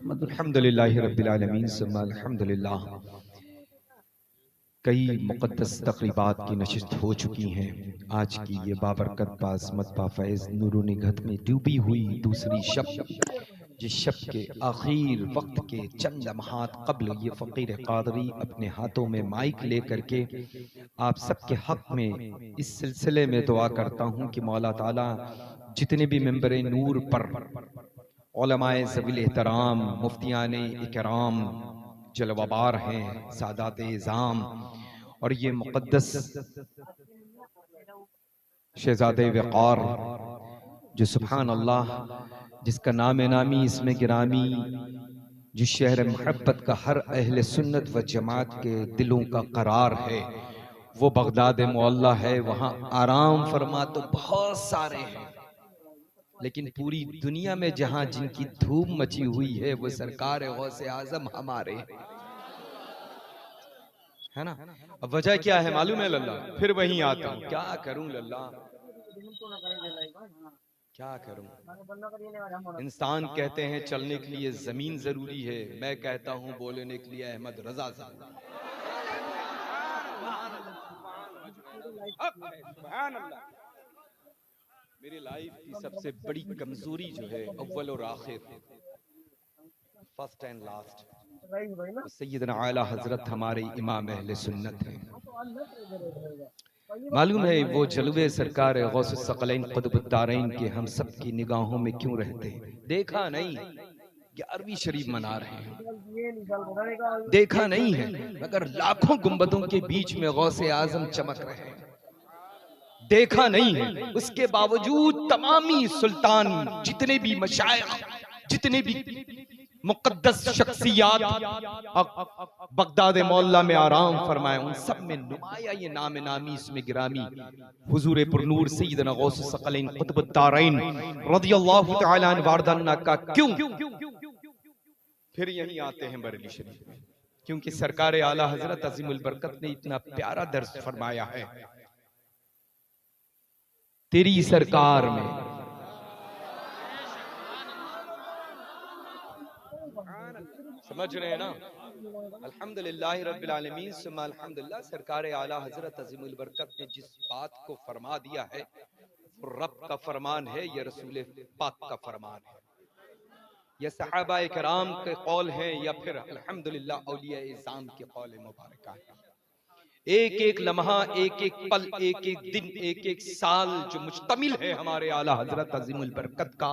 अल्हम्दुलिल्लाहि रब्बिल आलमीन सुम्मा अल्हम्दुलिल्लाह। कई मुक़द्दस तक़रीबात की नशिस्त हो चुकी हैं। आज की ये बाबरकत बाज़मत बाफ़ैज़ नूरों निगहत में डूबी हुई दूसरी शब, जिस शब के आखिर वक्त के चंद लम्हात कब्ल ये फ़कीर क़ादरी अपने हाथों में माइक लेकर के आप सबके हक में इस सिलसिले में दुआ करता हूँ कि मौला ताला जितने भी मेंबर नूर पर उलमाए ज़वील एहतराम, मुफ्तियाने इकराम जलवाबार हैं, सादात इज़ाम और ये मुक़द्दस शहज़ादे वक़ार जो सुभान अल्लाह जिसका नाम नामी इसमें गिरामी, जिस शहर मोहब्बत का हर अहले सुन्नत व जमात के दिलों का करार है, वो बगदाद मोहल्ला है। वहाँ आराम फरमा तो बहुत सारे हैं, लेकिन पूरी दुनिया में जहां जिनकी धूम मची हुई है वो सरकार गौसे आजम हमारे, है ना। अब वजह क्या है मालूम है लल्ला, फिर वहीं आता हूं, क्या करूं लल्ला, क्या करूं। इंसान कहते हैं चलने के लिए जमीन जरूरी है, मैं कहता हूं बोलने के लिए अहमद रजा जरूरी है। मेरी लाइफ की सबसे बड़ी कमजोरी जो है अव्वल और आखिर, फर्स्ट एंड लास्ट, तो सैयदना आला हजरत हमारे इमाम अहले सुन्नत हैं। मालूम है वो जलवे सरकार गौस सकलैन क़ुतबुद्दारैन के हम सब की निगाहों में क्यों रहते हैं। देखा नहीं 11वीं शरीफ मना रहे हैं, देखा नहीं है मगर लाखों गुंबदों के बीच में गौसे आजम चमक रहे हैं। देखा नहीं है उसके बावजूद तमामी सुल्तान, जितने भी मशाइख, जितने भी मुक़द्दस शख्सियात बगदाद मोहल्ला में आराम फरमाए, उन सब में नुमाया ये नाम नामी इसमें गिरामी हुजूर पुरनूर सैयदना गौस सकलैन क़ुतबुद्दारैन रज़ियल्लाहु तआला अन्हु वारदाना का क्यों फिर यहीं आते हैं बरेली शरीफ में, क्योंकि सरकार आला हजरत अज़ीमुल बरकत ने इतना प्यारा दर्स फरमाया है। तेरी सरकार में समझ रहे हैं ना। अल्हम्दुलिल्लाह रब्बिल आलमीन सुम्मा अल्हम्दुलिल्लाह। सरकार आला हजरत अज़ीमुल बरकत ने जिस बात को फरमा दिया है वो रब का फरमान है, या रसूल पाक का फरमान है, या सहाबा इकराम के कौल है, या फिर अल्हम्दुलिल्लाह औलिया इज़ाम के कौल मुबारक है। एक एक लम्हा, एक एक पल, एक एक दिन, एक एक साल जो मुश्तमिल है हमारे आला हजरत अज़ीमुल बरकत का,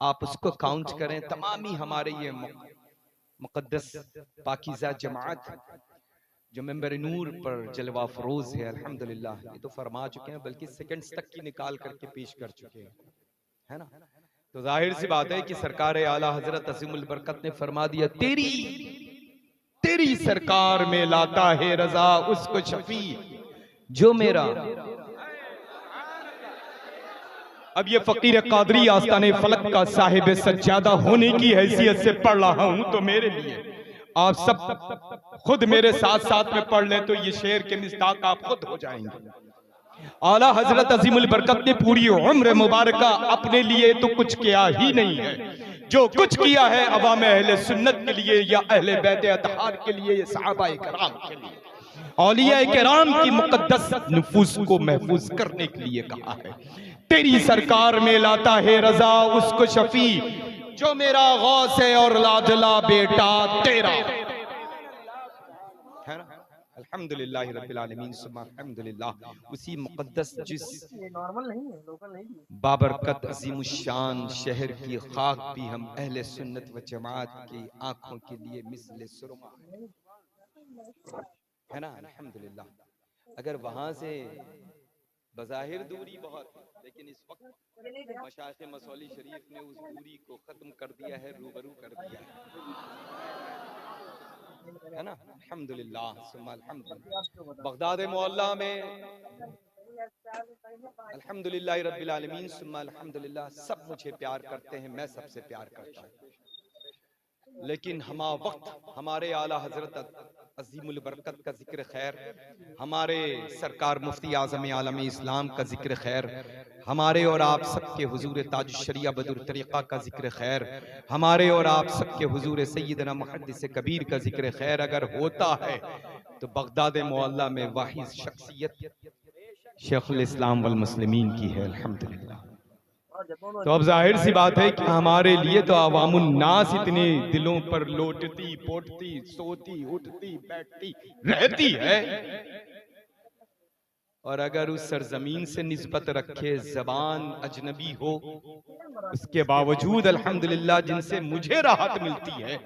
आप उसको काउंट करें। तमामी हमारे ये मुक़द्दस पाकीज़ा जमात जो मेंबर नूर पर जलवा फरोज है, अल्हम्दुलिल्लाह ये तो फरमा चुके हैं, बल्कि सेकंड्स तक की निकाल करके पेश कर चुके हैं, है ना। तो जाहिर सी बात है कि सरकार आला हजरत अज़ीमुल बरकत ने फरमा दिया, तेरी तेरी सरकार में लाता है रजा उसको शफी जो मेरा। अब ये फकीर कादरी आस्ताने फलक का साहिब सज्जादा होने की हैसियत से पढ़ रहा हूं, तो मेरे लिए आप सब खुद मेरे साथ साथ में पढ़ लें तो ये शेर के मिस्ताक आप खुद हो जाएंगे। आला हजरत अज़ीमुल बरकत ने पूरी उम्र मुबारका अपने लिए तो कुछ किया ही नहीं है, जो कुछ किया है अवाम अहले सुन्नत के लिए, या अहले बैत अतहार के लिए, सहाबा इकराम के लिए, औलिया इकराम की मुक़द्दस नफूस को महफूज करने के लिए कहा है। तेरी सरकार में लाता है रजा उसको शफी जो मेरा गौस है और लाडला बेटा तेरा, है ना। अल्हम्दुलिल्लाह रब्बिल आलमीन सुम्मा अल्हम्दुलिल्लाह। उसी मुक़द्दस जिस बाबरकत अज़ीमुश्शान शहर की खाक भी हम अहले सुन्नत व जमात की आंखों के लिए मिसले सुरमा है ना। अल्हम्दुलिल्लाह। अगर वहां से बज़ाहिर दूरी बहुत है, लेकिन इस वक्त मशाइख़ मसौली शरीफ ने उस दूरी को खत्म कर दिया है, रूबरू कर दिया है ना। अल्हम्दुलिल्लाह सुम्मा अल्हम्दुलिल्लाह। बगदाद मोहल्ला में अल्हम्दुलिल्लाह रब्बिल आलमीन सुम्मा अल्हम्दुलिल्लाह सब मुझे प्यार करते हैं, मैं सबसे प्यार करता हूँ, लेकिन हमा वक्त हमारे आला हजरत अज़ीमुल बरकत का जिक्र खैर, हमारे सरकार मुफ्ती आज़म आलम इस्लाम का जिक्र खैर, हमारे और आप सबके हुजूर ताज शरिया बदुर तरीक़ा का जिक्र खैर, हमारे और आप सबके हुजूर सैयदना मुहद्दिस कबीर का जिक्र खैर अगर होता है तो बगदाद मोहल्ला में वाहिद शख्सियत शेखुल इस्लाम वल मुस्लिमीन की है अल्हम्दुलिल्लाह। तो अब जाहिर सी बात है कि हमारे लिए तो अवामुन नास इतने दिलों पर लोटती पोटती सोती उठती बैठती रहती है, और अगर उस सरजमीन से निस्बत रखे जबान अजनबी हो, उसके बावजूद अल्हम्दुलिल्लाह जिनसे मुझे राहत मिलती है,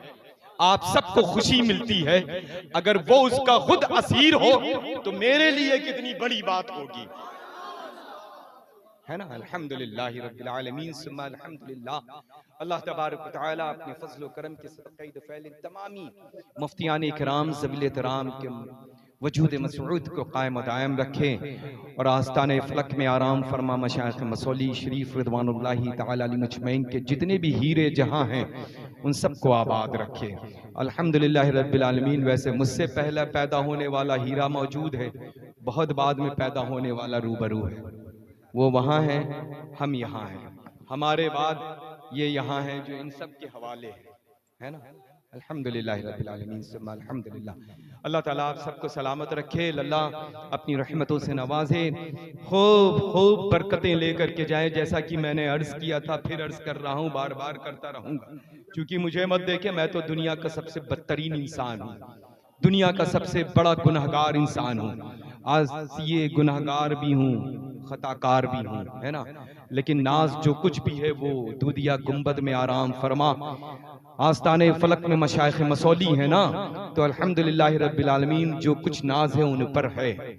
आप सबको खुशी मिलती है, अगर वो उसका खुद असीर हो तो मेरे लिए कितनी बड़ी बात होगी, है ना। अल्हम्दुलिल्लाह रब्बिल आलमीन सुम्मा अल्हम्दुलिल्लाह। अल्लाह तबारक व तआला अपने फजल व करम के सदक़े फैल तमामी मुफ्तियान इकराम ज़वील एहतराम के वजूद मसऊद को कायम दायम रखे और आस्ताने फलक में आराम फरमा मशाइख मसौली शरीफ रिदवानुल्लाहि तआला अलैहि मजमईन के जितने भी हीरे जहां हैं उन सबको आबाद रखे अल्हम्दुलिल्लाह रब्बिल आलमीन। वैसे मुझसे पहले पैदा होने वाला हीरा मौजूद है, बहुत बाद में पैदा होने वाला रूबरू है, वो वहाँ है, हम यहाँ हैं, हमारे बाद ये यहाँ हैं जो इन सब के हवाले है ना। अल्हम्दुलिल्लाह रब्बिल आलमीन सुम्मा अल्हम्दुलिल्लाह। अल्लाह ताला आप सबको सलामत रखे, अल्लाह अपनी रहमतों से नवाजे, खूब खूब बरकतें लेकर के जाए। जैसा कि मैंने अर्ज किया था, फिर अर्ज कर रहा हूँ, बार बार करता रहूंगा, क्योंकि मुझे मत देखे, मैं तो दुनिया का सबसे बदतरीन इंसान हूँ, दुनिया का सबसे बड़ा गुनहगार इंसान हूँ, आज ये गुनहगार भी हूँ, खताकार भी हूँ, है ना। लेकिन नाज जो कुछ भी है वो दूधिया गुंबद में आराम फरमा, आस्ताने फलक में मशाइख मसौली है ना, तो अल्हम्दुलिल्लाह रब्बिल आलमीन जो कुछ नाज है उन पर है।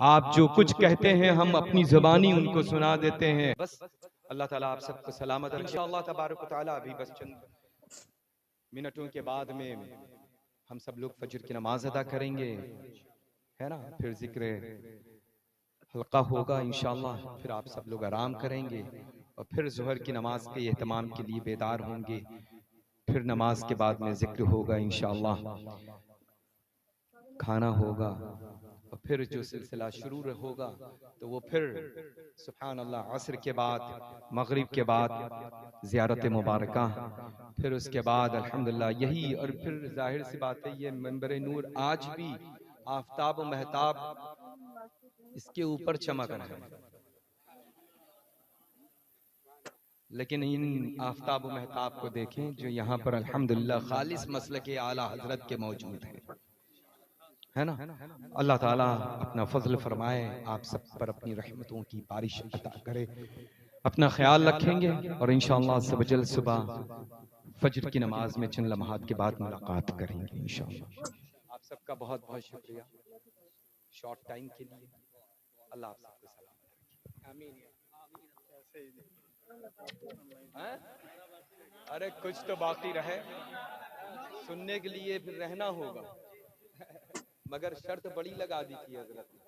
आप जो कुछ कहते हैं हम अपनी जुबानी उनको सुना देते हैं। बस अल्लाह ताला आप सबको सलामत रखे इंशाअल्लाह तबारक व तआला। अभी बस चंद मिनटों के बाद में हम सब लोग फजर की नमाज अदा करेंगे, है ना, फिर जिक्र हल्का होगा इंशाअल्लाह, फिर आप सब लोग आराम करेंगे और फिर ज़ोहर की नमाज के एहतमाम के लिए बेदार होंगे, फिर नमाज के बाद में जिक्र होगा इंशाअल्लाह, खाना होगा और फिर जो सिलसिला शुरू होगा तो वो फिर सुभान अल्लाह असर के बाद मगरिब के बाद ज़ियारत मुबारका, फिर उसके बाद अल्हम्दुलिल्लाह यही, और फिर जाहिर सी बात है ये मंबर नूर आज भी आफताब व महताब इसके ऊपर चमक रहा है, लेकिन इन आफताब व महताब को देखें जो यहाँ पर अल्हम्दुलिल्लाह खालिस मसलक आला हजरत के मौजूद हैं, है ना। अल्लाह ताला अपना फजल फरमाए, आप सब पर अपनी रहमतों की बारिश अता करे। अपना ख्याल रखेंगे और इंशाअल्लाह सबजल सुबह फजर की नमाज में चंद लम्हात के बाद मुलाकात करेंगे इंशाअल्लाह। आप सबका बहुत बहुत शुक्रिया शॉर्ट टाइम के लिए। अल्लाह आप सबको सलामत रखे। हैं? अरे कुछ तो बाकी रहे सुनने के लिए, फिर रहना होगा, मगर शर्त बड़ी लगा दी थी हजरत ने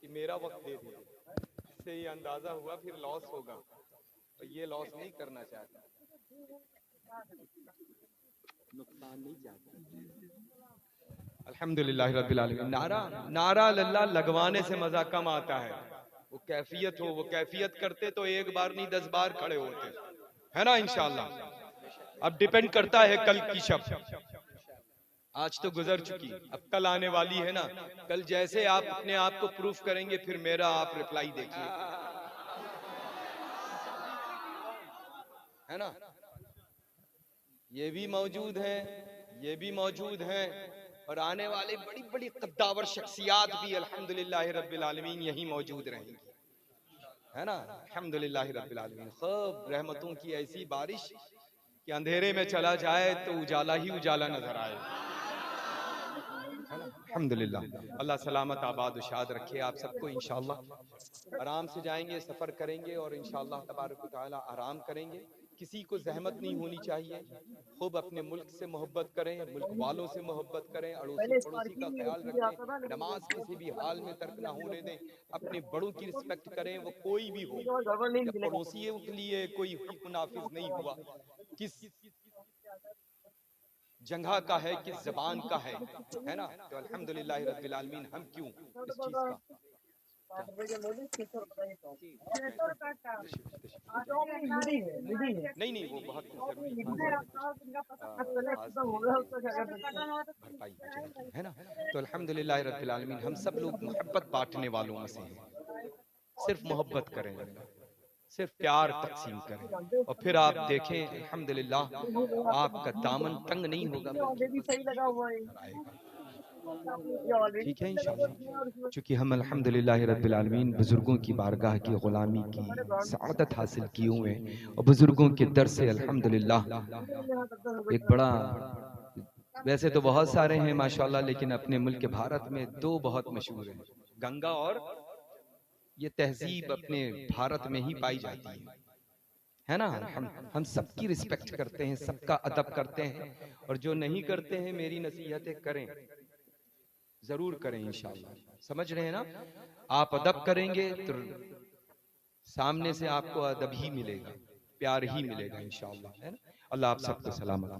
कि मेरा वक्त दे दीजिए, इससे ये अंदाजा हुआ फिर लॉस होगा, तो ये लॉस नहीं करना चाहता, नुकसान नहीं चाहता। अल्हम्दुलिल्लाह रब्बिल आलमीन। नारा नारा लल्ला लगवाने से मजा कम आता है, वो कैफियत हो, वो कैफियत करते तो एक बार नहीं 10 बार खड़े होते, है ना इंशाअल्लाह। अब डिपेंड करता है कल की शब, आज तो गुजर चुकी, अब कल आने वाली है ना, कल जैसे आप अपने आप को प्रूफ करेंगे फिर मेरा आप रिप्लाई देखिए, है ना। ये भी मौजूद है, ये भी मौजूद है, और आने वाले बड़ी बड़ी कद्दावर शख्सियात भी अल्हम्दुलिल्लाह रब्बिल आलमीन यही मौजूद रहेंगी, है ना। अल्हम्दुलिल्लाह रब्बिल आलमीन। खूब रहमतों की ऐसी बारिश कि अंधेरे में चला जाए तो उजाला ही उजाला नजर आए, अल्हम्दुलिल्लाह। अल्लाह सलामत आबाद उशाद रखे आप सबको इंशाअल्लाह। आराम से जाएंगे, सफ़र करेंगे और इंशाअल्लाह तबारक व तआला आराम करेंगे। किसी को जहमत नहीं होनी चाहिए, खूब अपने मुल्क से मोहब्बत करें, मुल्क वालों से मोहब्बत करें, अड़ोसी पड़ोसी का ख्याल रखें, नमाज किसी भी हाल में तर्क ना होने दें, अपने बड़ों की रिस्पेक्ट करें, वो कोई भी हो। जब पड़ोसियों के लिए कोई हुक्म नाफिज नहीं हुआ, किस जगह का है, किस जबान का है ना, तो अल्हम्दुलिल्लाह रब्बिल आलमीन हम क्यों इस चीज का नहीं नहीं, वो बहुत भरपाई है ना। तो अल्हम्दुलिल्लाह रब्बिल आलमीन, हम सब लोग मोहब्बत बांटने वालों में से हैं। सिर्फ मोहब्बत करें, सिर्फ प्यार तकसीम करें, और फिर आप देखें अल्हम्दुलिल्लाह आपका दामन तंग नहीं होगा, आएगा। ठीक है इंशाअल्लाह। चूंकि हम अल्हम्दुलिल्लाह रब्बिल आलमीन बुजुर्गों की बारगाह की गुलामी की सआदत हासिल किए हुए हैं, और बुजुर्गों के दर से अल्हम्दुलिल्लाह एक बड़ा, वैसे तो बहुत सारे हैं माशाल्लाह, लेकिन अपने मुल्क भारत में दो बहुत मशहूर हैं, गंगा और ये तहजीब अपने भारत में ही पाई जाती है ना। हम सबकी रिस्पेक्ट करते हैं, सबका अदब करते हैं, और जो नहीं करते हैं मेरी नसीहतें करें, जरूर करें इंशाअल्लाह। समझ रहे हैं ना, आप अदब करेंगे तो सामने से आपको अदब ही मिलेगा, प्यार ही मिलेगा इंशाअल्लाह, है ना। अल्लाह आप सबको सलामत